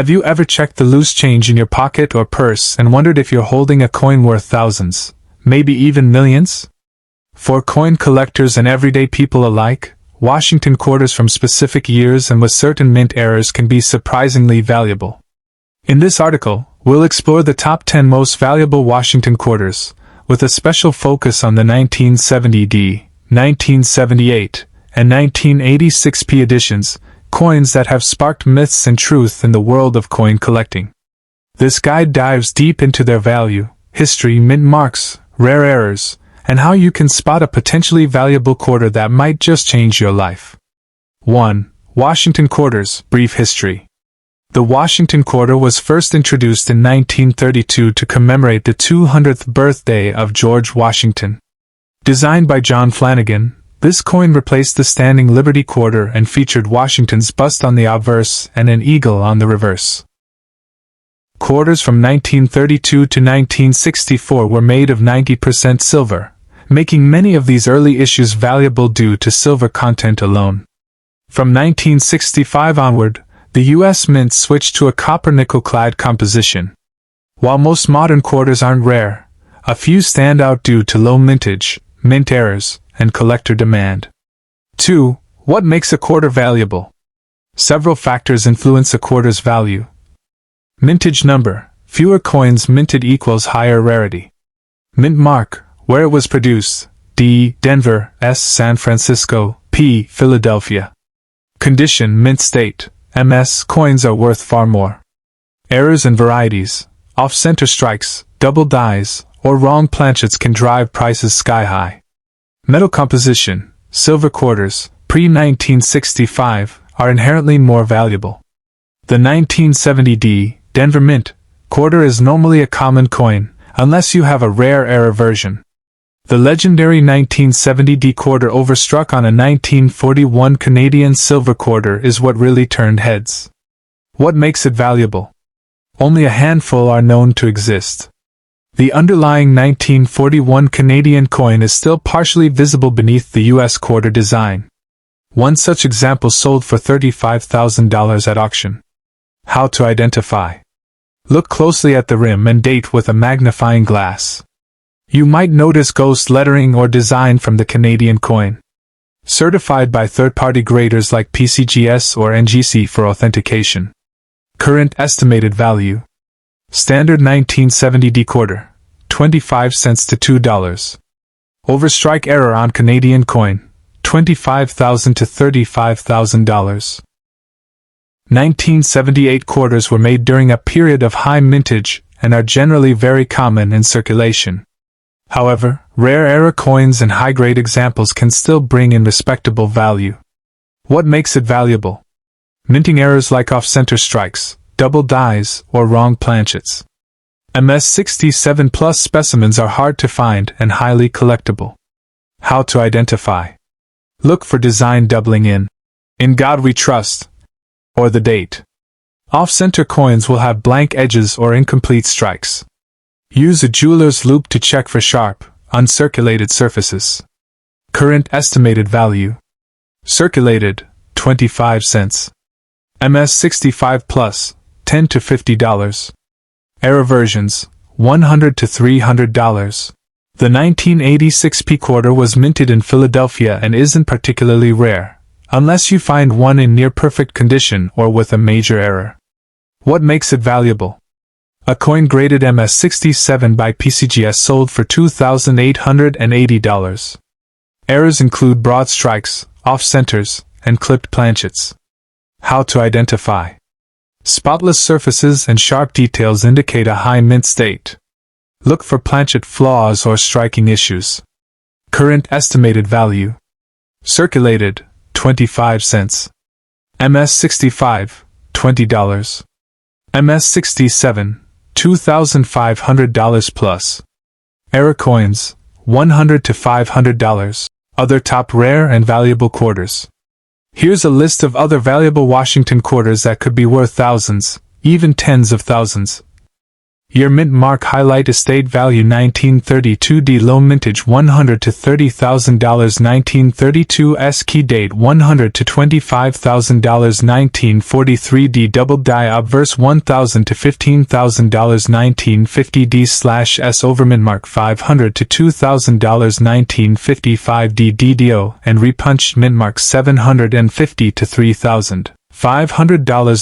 Have you ever checked the loose change in your pocket or purse and wondered if you're holding a coin worth thousands, maybe even millions? For coin collectors and everyday people alike, Washington quarters from specific years and with certain mint errors can be surprisingly valuable. In this article, we'll explore the top 10 most valuable Washington quarters, with a special focus on the 1970D, 1978, and 1986p editions, coins that have sparked myths and truth in the world of coin collecting. This guide dives deep into their value, history, mint marks, rare errors, and how you can spot a potentially valuable quarter that might just change your life. 1. Washington quarters, brief history. The Washington quarter was first introduced in 1932 to commemorate the 200th birthday of George Washington. Designed by John Flanagan, this coin replaced the standing Liberty quarter and featured Washington's bust on the obverse and an eagle on the reverse. Quarters from 1932 to 1964 were made of 90% silver, making many of these early issues valuable due to silver content alone. From 1965 onward, the U.S. Mint switched to a copper-nickel-clad composition. While most modern quarters aren't rare, a few stand out due to low mintage, mint errors, and collector demand. 2. What makes a quarter valuable? Several factors influence a quarter's value. Mintage number. Fewer coins minted equals higher rarity. Mint mark. Where it was produced. D. Denver, S. San Francisco, P. Philadelphia. Condition. Mint state. MS. Coins are worth far more. Errors and varieties. Off-center strikes, double dies, or wrong planchets can drive prices sky high. Metal composition. Silver quarters, pre-1965, are inherently more valuable. The 1970D, Denver Mint, quarter is normally a common coin, unless you have a rare error version. The legendary 1970D quarter overstruck on a 1941 Canadian silver quarter is what really turned heads. What makes it valuable? Only a handful are known to exist. The underlying 1941 Canadian coin is still partially visible beneath the U.S. quarter design. One such example sold for $35,000 at auction. How to identify? Look closely at the rim and date with a magnifying glass. You might notice ghost lettering or design from the Canadian coin. Certified by third-party graders like PCGS or NGC for authentication. Current estimated value. Standard 1970D quarter, 25 cents to $2. Overstrike error on Canadian coin, $25,000 to $35,000. 1978 quarters were made during a period of high mintage and are generally very common in circulation. However, rare error coins and high-grade examples can still bring in respectable value. What makes it valuable? Minting errors like off-center strikes, double dies, or wrong planchets. MS-67 plus specimens are hard to find and highly collectible. How to identify? Look for design doubling in God We Trust, or the date. Off-center coins will have blank edges or incomplete strikes. Use a jeweler's loupe to check for sharp, uncirculated surfaces. Current estimated value. Circulated, 25 cents. MS-65 plus, $10 to $50. Error versions, $100 to $300. The 1986p quarter was minted in Philadelphia and isn't particularly rare, unless you find one in near-perfect condition or with a major error. What makes it valuable? A coin graded MS-67 by PCGS sold for $2,880. Errors include broad strikes, off-centers, and clipped planchets. How to identify? Spotless surfaces and sharp details indicate a high mint state. Look for planchet flaws or striking issues. Current estimated value. Circulated, 25 cents. MS-65, $20. MS-67, $2,500 plus. Error coins, $100 to $500. Other top rare and valuable quarters. Here's a list of other valuable Washington quarters that could be worth thousands, even tens of thousands. Year mint mark highlight estate value 1932 D low mintage $100 to $30,000 1932 S key date $100 to $25,000 1943 D double die obverse $1,000 to $15,000 1950 D slash S overmint mark $500 to $2,000 1955 D DDO and repunched mint mark $750 to $3,500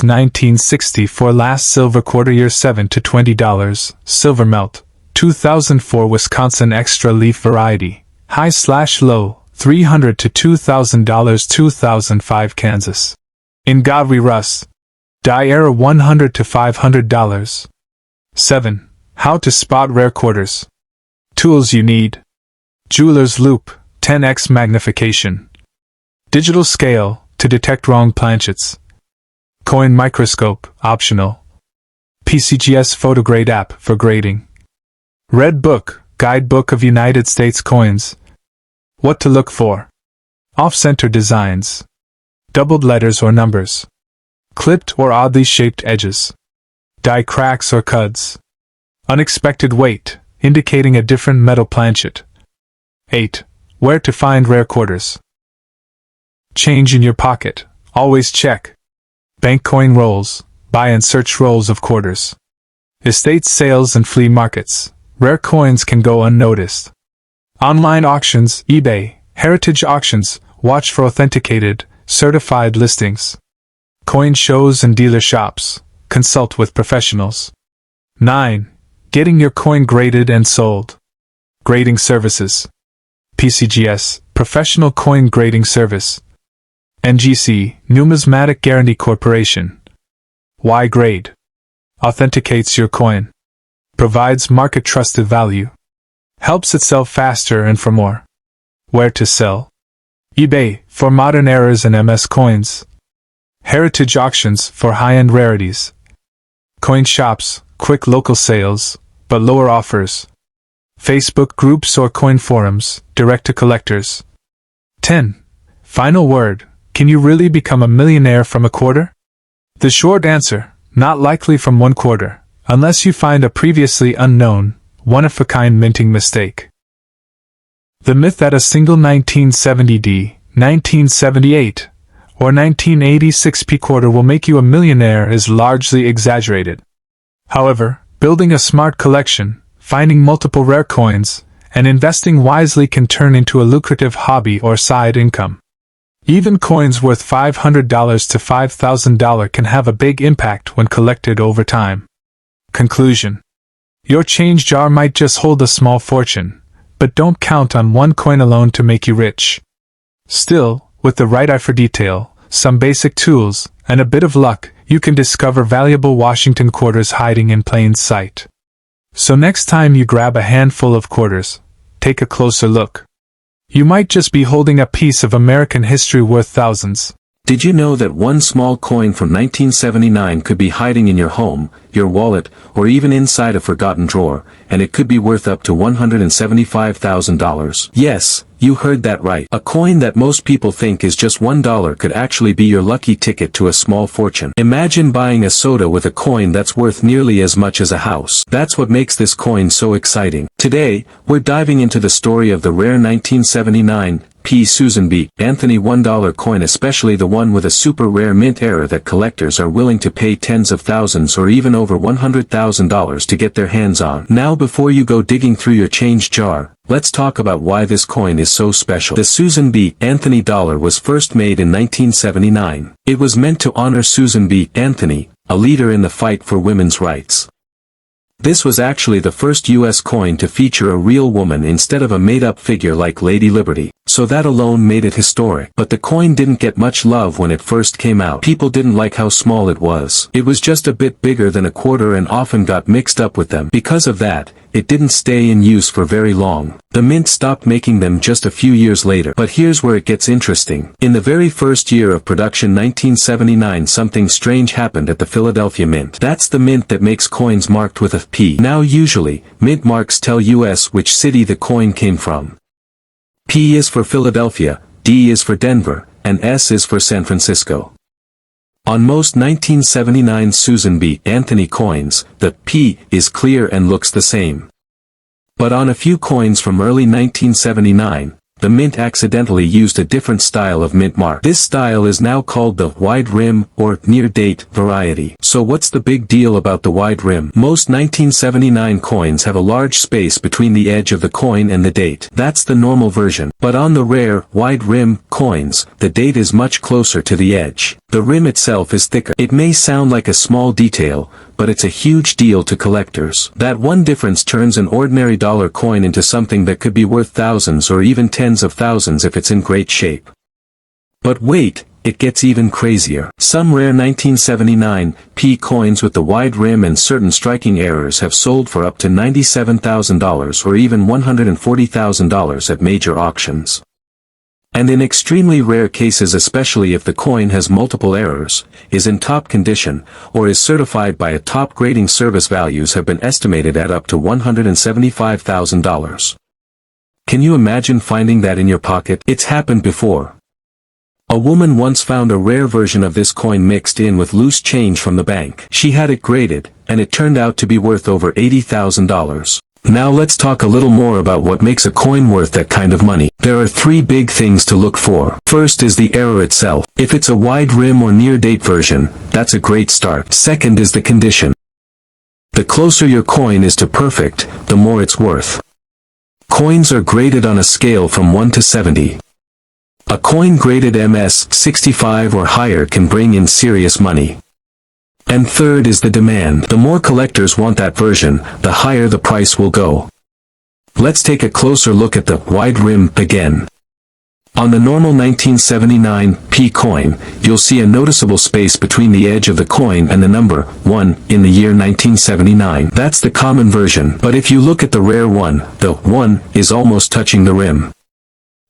1964 last silver quarter year $7 to $20 silver melt 2004 Wisconsin extra leaf variety high slash low $300 to $2,000 2005 Kansas Ingavri Rust die error $100 to $500 7. How to spot rare quarters. Tools you need: jeweler's loupe 10x magnification, digital scale to detect wrong planchets, coin microscope optional, PCGS photograde app for grading, red book guidebook of United States coins. What to look for: off-center designs, doubled letters or numbers, clipped or oddly shaped edges, die cracks or cuds, unexpected weight indicating a different metal planchet. 8. Where to find rare quarters. Change in your pocket, always check. Bank coin rolls, buy and search rolls of quarters. Estate sales and flea markets, rare coins can go unnoticed. Online auctions, eBay, heritage auctions, watch for authenticated, certified listings. Coin shows and dealer shops, consult with professionals. 9. Getting your coin graded and sold. Grading services. PCGS, Professional Coin Grading Service. NGC, Numismatic Guarantee Corporation. Y Grade. Authenticates your coin. Provides market trusted value. Helps it sell faster and for more. Where to sell. eBay, for modern eras and MS coins. Heritage auctions, for high-end rarities. Coin shops, quick local sales, but lower offers. Facebook groups or coin forums, direct to collectors. 10. Final word: can you really become a millionaire from a quarter? The short answer: not likely from one quarter, unless you find a previously unknown, one-of-a-kind minting mistake. The myth that a single 1970D, 1978, or 1986p quarter will make you a millionaire is largely exaggerated. However, building a smart collection, finding multiple rare coins, and investing wisely can turn into a lucrative hobby or side income. Even coins worth $500 to $5,000 can have a big impact when collected over time. Conclusion: your change jar might just hold a small fortune, but don't count on one coin alone to make you rich. Still, with the right eye for detail, some basic tools, and a bit of luck, you can discover valuable Washington quarters hiding in plain sight. So next time you grab a handful of quarters, take a closer look. You might just be holding a piece of American history worth thousands. Did you know that one small coin from 1979 could be hiding in your home, your wallet, or even inside a forgotten drawer, and it could be worth up to $175,000? Yes, you heard that right. A coin that most people think is just $1 could actually be your lucky ticket to a small fortune. Imagine buying a soda with a coin that's worth nearly as much as a house. That's what makes this coin so exciting. Today, we're diving into the story of the rare 1979 P. Susan B. Anthony $1 coin, especially the one with a super rare mint error that collectors are willing to pay tens of thousands or even over $100,000 to get their hands on. Now, before you go digging through your change jar, let's talk about why this coin is so special. The Susan B. Anthony dollar was first made in 1979. It was meant to honor Susan B. Anthony, a leader in the fight for women's rights. This was actually the first U.S. coin to feature a real woman instead of a made-up figure like Lady Liberty, so that alone made it historic. But the coin didn't get much love when it first came out. People didn't like how small it was. It was just a bit bigger than a quarter and often got mixed up with them. Because of that, it didn't stay in use for very long. The mint stopped making them just a few years later. But here's where it gets interesting. In the very first year of production, 1979, something strange happened at the Philadelphia Mint. That's the mint that makes coins marked with a P. Now usually, mint marks tell us which city the coin came from. P is for Philadelphia, D is for Denver, and S is for San Francisco. On most 1979 Susan B. Anthony coins, the P is clear and looks the same. But on a few coins from early 1979, the mint accidentally used a different style of mint mark. This style is now called the wide rim or near date variety. So what's the big deal about the wide rim? Most 1979 coins have a large space between the edge of the coin and the date. That's the normal version. But on the rare, wide rim coins, the date is much closer to the edge. The rim itself is thicker. It may sound like a small detail, but it's a huge deal to collectors. That one difference turns an ordinary dollar coin into something that could be worth thousands or even tens of thousands if it's in great shape. But wait, it gets even crazier. Some rare 1979 P coins with the wide rim and certain striking errors have sold for up to $97,000 or even $140,000 at major auctions. And in extremely rare cases, especially if the coin has multiple errors, is in top condition, or is certified by a top grading service, values have been estimated at up to $175,000. Can you imagine finding that in your pocket? It's happened before. A woman once found a rare version of this coin mixed in with loose change from the bank. She had it graded, and it turned out to be worth over $80,000. Now let's talk a little more about what makes a coin worth that kind of money. There are three big things to look for. First is the error itself. If it's a wide rim or near date version, that's a great start. Second is the condition. The closer your coin is to perfect, the more it's worth. Coins are graded on a scale from 1 to 70. A coin graded MS 65 or higher can bring in serious money. And third is the demand. The more collectors want that version, the higher the price will go. Let's take a closer look at the wide rim again. On the normal 1979 P coin, you'll see a noticeable space between the edge of the coin and the number 1 in the year 1979. That's the common version. But if you look at the rare one, the 1 is almost touching the rim.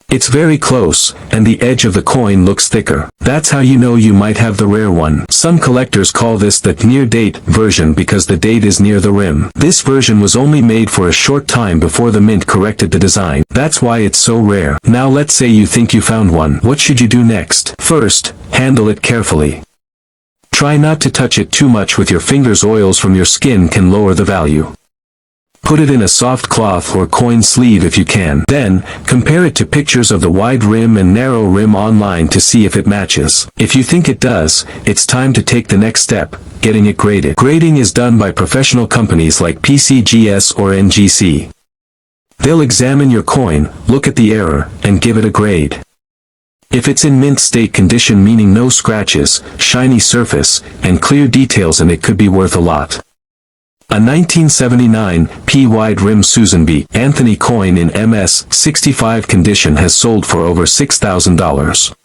It's very close, and the edge of the coin looks thicker. That's how you know you might have the rare one. Some collectors call this the near-date version because the date is near the rim. This version was only made for a short time before the mint corrected the design. That's why it's so rare. Now let's say you think you found one. What should you do next? First, handle it carefully. Try not to touch it too much with your fingers. Oils from your skin can lower the value. Put it in a soft cloth or coin sleeve if you can. Then, compare it to pictures of the wide rim and narrow rim online to see if it matches. If you think it does, it's time to take the next step, getting it graded. Grading is done by professional companies like PCGS or NGC. They'll examine your coin, look at the error, and give it a grade. If it's in mint state condition, meaning no scratches, shiny surface, and clear details, and it could be worth a lot. A 1979 P wide rim Susan B. Anthony coin in MS 65 condition has sold for over $6,000.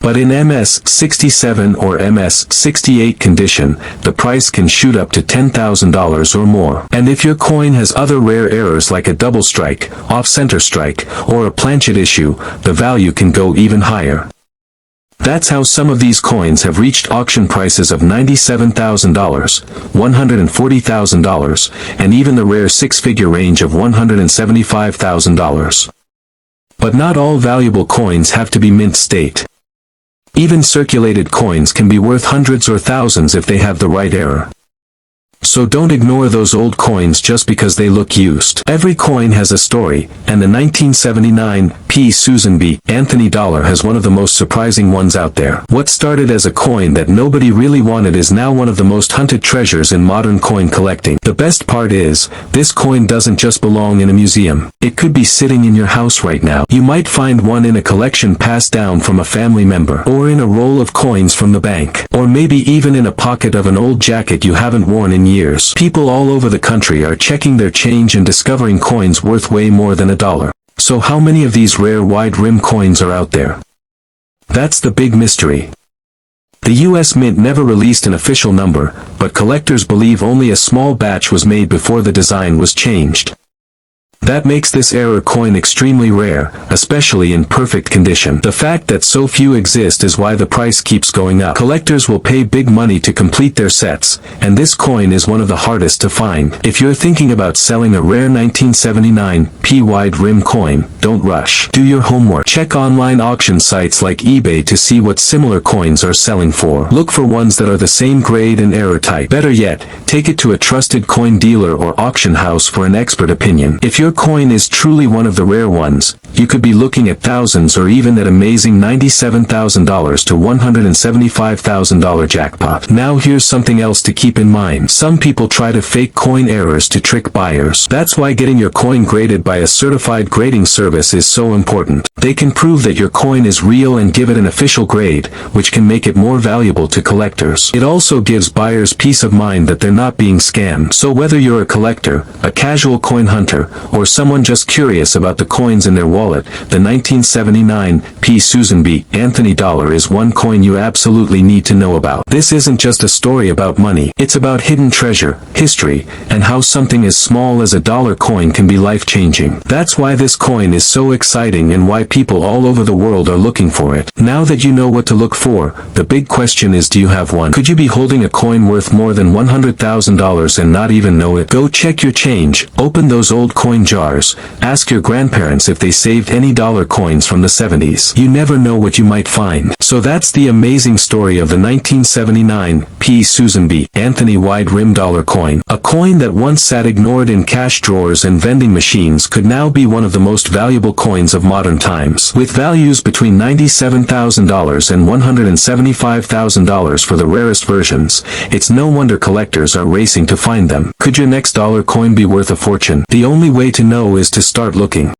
But in MS 67 or MS 68 condition, the price can shoot up to $10,000 or more. And if your coin has other rare errors like a double strike, off-center strike, or a planchet issue, the value can go even higher. That's how some of these coins have reached auction prices of $97,000, $140,000, and even the rare six-figure range of $175,000. But not all valuable coins have to be mint state. Even circulated coins can be worth hundreds or thousands if they have the right error. So don't ignore those old coins just because they look used. Every coin has a story, and the 1979 P Susan B. Anthony dollar has one of the most surprising ones out there. What started as a coin that nobody really wanted is now one of the most hunted treasures in modern coin collecting. The best part is, this coin doesn't just belong in a museum. It could be sitting in your house right now. You might find one in a collection passed down from a family member, or in a roll of coins from the bank, or maybe even in a pocket of an old jacket you haven't worn in years. People all over the country are checking their change and discovering coins worth way more than $1. So how many of these rare wide rim coins are out there? That's the big mystery. The US Mint never released an official number, but collectors believe only a small batch was made before the design was changed. That makes this era coin extremely rare, especially in perfect condition. The fact that so few exist is why the price keeps going up. Collectors will pay big money to complete their sets, and this coin is one of the hardest to find. If you're thinking about selling a rare 1979 P wide rim coin, don't rush. Do your homework. Check online auction sites like eBay to see what similar coins are selling for. Look for ones that are the same grade and era type. Better yet, take it to a trusted coin dealer or auction house for an expert opinion. If your coin is truly one of the rare ones, you could be looking at thousands or even that amazing $97,000 to $175,000 jackpot. Now here's something else to keep in mind. Some people try to fake coin errors to trick buyers. That's why getting your coin graded by a certified grading service is so important. They can prove that your coin is real and give it an official grade, which can make it more valuable to collectors. It also gives buyers peace of mind that they're not being scammed. So whether you're a collector, a casual coin hunter, or someone just curious about the coins in their wallet, the 1979 P. Susan B. Anthony dollar is one coin you absolutely need to know about. This isn't just a story about money. It's about hidden treasure, history, and how something as small as a dollar coin can be life-changing. That's why this coin is so exciting and why people all over the world are looking for it. Now that you know what to look for, the big question is, do you have one? Could you be holding a coin worth more than $100,000 and not even know it? Go check your change, open those old coin jars, ask your grandparents if they saved any dollar coins from the 70s. You never know what you might find. So that's the amazing story of the 1979 P. Susan B. Anthony wide rim dollar coin. A coin that once sat ignored in cash drawers and vending machines could now be one of the most valuable coins of modern times. With values between $97,000 and $175,000 for the rarest versions, it's no wonder collectors are racing to find them. Could your next dollar coin be worth a fortune? The only way to know is to start looking.